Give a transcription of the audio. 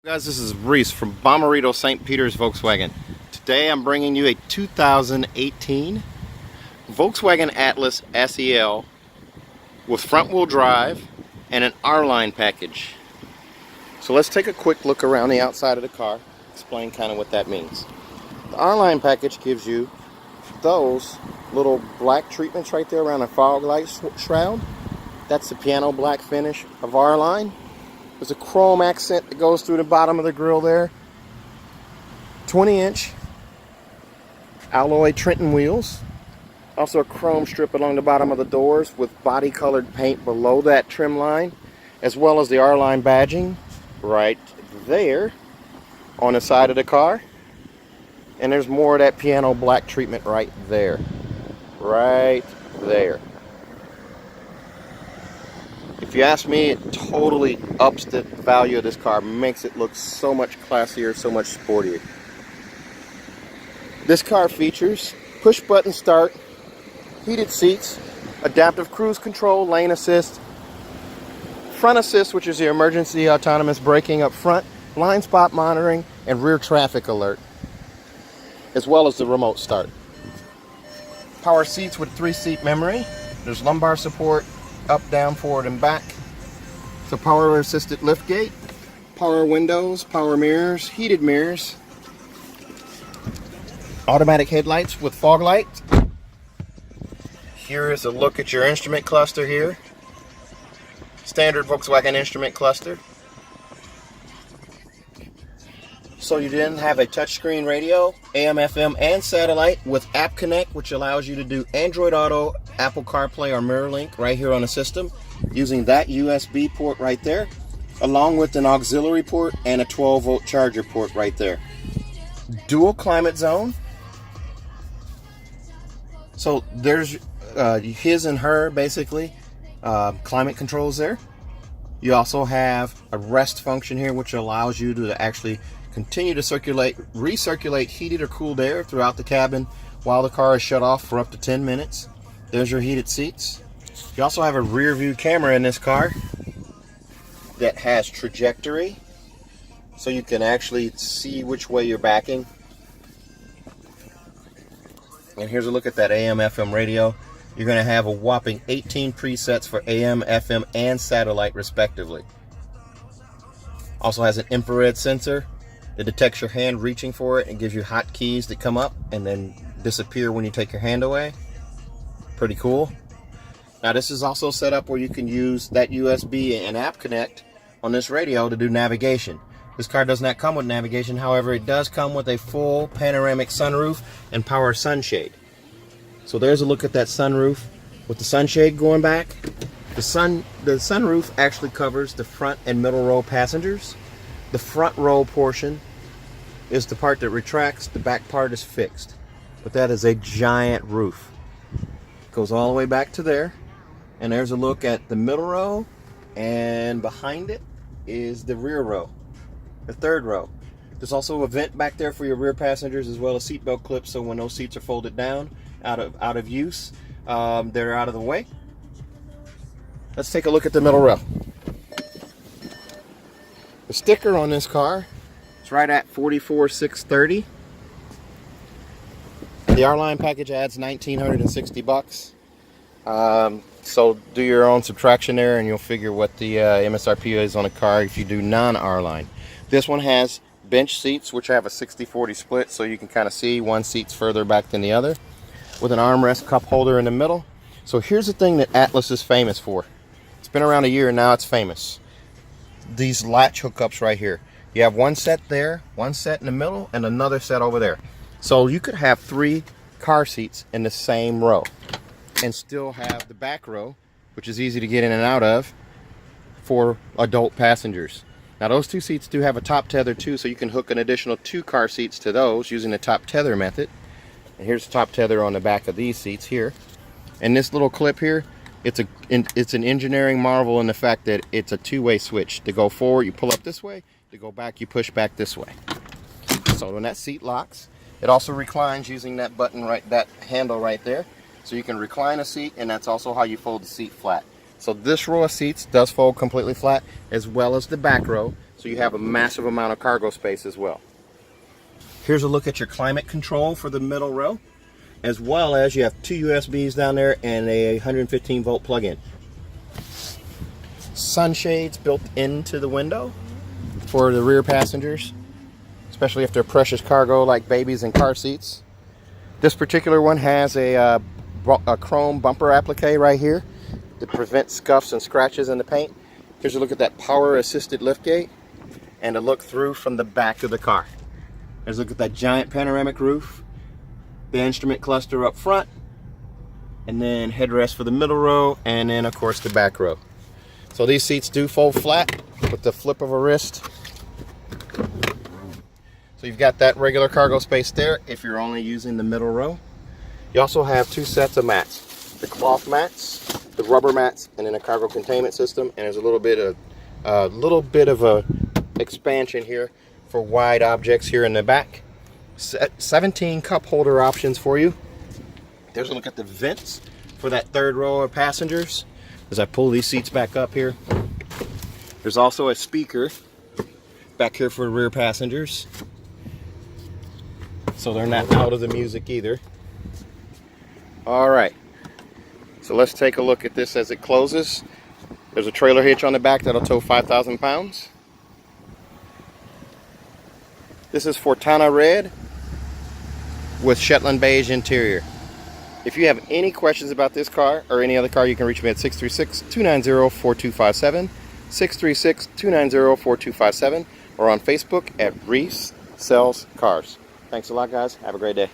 Guys, this is Reese from Bommarito St. Peter's Volkswagen. Today I'm bringing you a 2018 Volkswagen Atlas SEL with front-wheel drive and an R-Line package. So let's take a quick look around the outside of the car, explain kind of what that means. The R-Line package gives you those little black treatments right there around the fog light shroud. That's the piano black finish of R-Line. There's a chrome accent that goes through the bottom of the grille there. 20-inch alloy Trenton wheels. Also a chrome strip along the bottom of the doors with body colored paint below that trim line, as well as the R-Line badging right there on the side of the car. And there's more of that piano black treatment right there. Right there. If you ask me, it totally ups the value of this car, makes it look so much classier, so much sportier. This car features push button start, heated seats, adaptive cruise control, lane assist, front assist, which is the emergency autonomous braking up front, blind spot monitoring, and rear traffic alert, as well as the remote start. Power seats with 3-seat memory. There's lumbar support, up, down, forward, and back. So power assisted lift gate, power windows, power mirrors, heated mirrors, automatic headlights with fog light. Here is a look at your instrument cluster here. Standard Volkswagen instrument cluster. So you then have a touchscreen radio, AM, FM, and satellite with App Connect, which allows you to do Android Auto, Apple CarPlay, or MirrorLink right here on the system using that USB port right there, along with an auxiliary port and a 12-volt charger port right there. Dual climate zone. So there's his and her, basically, climate controls there. You also have a rest function here, which allows you to actually continue to recirculate heated or cooled air throughout the cabin while the car is shut off for up to 10 minutes. There's your heated seats. You also have a rear view camera in this car that has trajectory, so you can actually see which way you're backing. And here's a look at that AM FM radio. You're going to have a whopping 18 presets for AM, FM, and satellite respectively. Also has an infrared sensor that detects your hand reaching for it and gives you hotkeys that come up and then disappear when you take your hand away. Pretty cool. Now this is also set up where you can use that USB and App Connect on this radio to do navigation. This car does not come with navigation, however it does come with a full panoramic sunroof and power sunshade. So there's a look at that sunroof with the sunshade going back. The sunroof actually covers the front and middle row passengers. The front row portion is the part that retracts, the back part is fixed. But that is a giant roof. Goes all the way back to there. And there's a look at the middle row, and behind it is the rear row, the third row. There's also a vent back there for your rear passengers, as well as seatbelt clips, so when those seats are folded down out of use, they're out of the way. Let's take a look at the middle row. The sticker on this car is right at $44,630. The R-Line package adds $1,960. So do your own subtraction there and you'll figure what the MSRP is on a car if you do non-R-Line. This one has bench seats, which have a 60-40 split, so you can kind of see one seat's further back than the other, with an armrest cup holder in the middle. So here's the thing that Atlas is famous for. It's been around a year and now it's famous. These latch hookups right here. You have one set there, one set in the middle, and another set over there. So you could have 3 car seats in the same row and still have the back row, which is easy to get in and out of, for adult passengers. Now those 2 seats do have a top tether too, so you can hook an additional 2 car seats to those using the top tether method. And here's the top tether on the back of these seats here. And this little clip here, it's an engineering marvel in the fact that it's a 2-way switch. To go forward, you pull up this way. To go back, you push back this way. So when that seat locks, it also reclines using that button that handle right there. So you can recline a seat, and that's also how you fold the seat flat. So this row of seats does fold completely flat, as well as the back row. so you have a massive amount of cargo space as well. Here's a look at your climate control for the middle row, as well as you have 2 USBs down there and a 115 volt plug-in. Sunshades built into the window for the rear passengers, especially if they're precious cargo like babies and car seats. This particular one has a chrome bumper applique right here to prevent scuffs and scratches in the paint. Here's a look at that power assisted liftgate and a look through from the back of the car. There's a look at that giant panoramic roof, the instrument cluster up front, and then headrest for the middle row, and then of course the back row. So these seats do fold flat with the flip of a wrist. So you've got that regular cargo space there if you're only using the middle row. You also have 2 sets of mats, the cloth mats, the rubber mats, and then a cargo containment system. And there's a little bit of a expansion here for wide objects here in the back. 17 cup holder options for you. There's a look at the vents for that third row of passengers as I pull these seats back up here. There's also a speaker back here for rear passengers, so they're not out of the music either. All right, so let's take a look at this as it closes. There's a trailer hitch on the back that'll tow 5,000 pounds. This is Fortana Red with Shetland beige interior. If you have any questions about this car or any other car, you can reach me at 636-290-4257, 636-290-4257, or on Facebook at Reese Sells Cars. Thanks a lot, guys. Have a great day.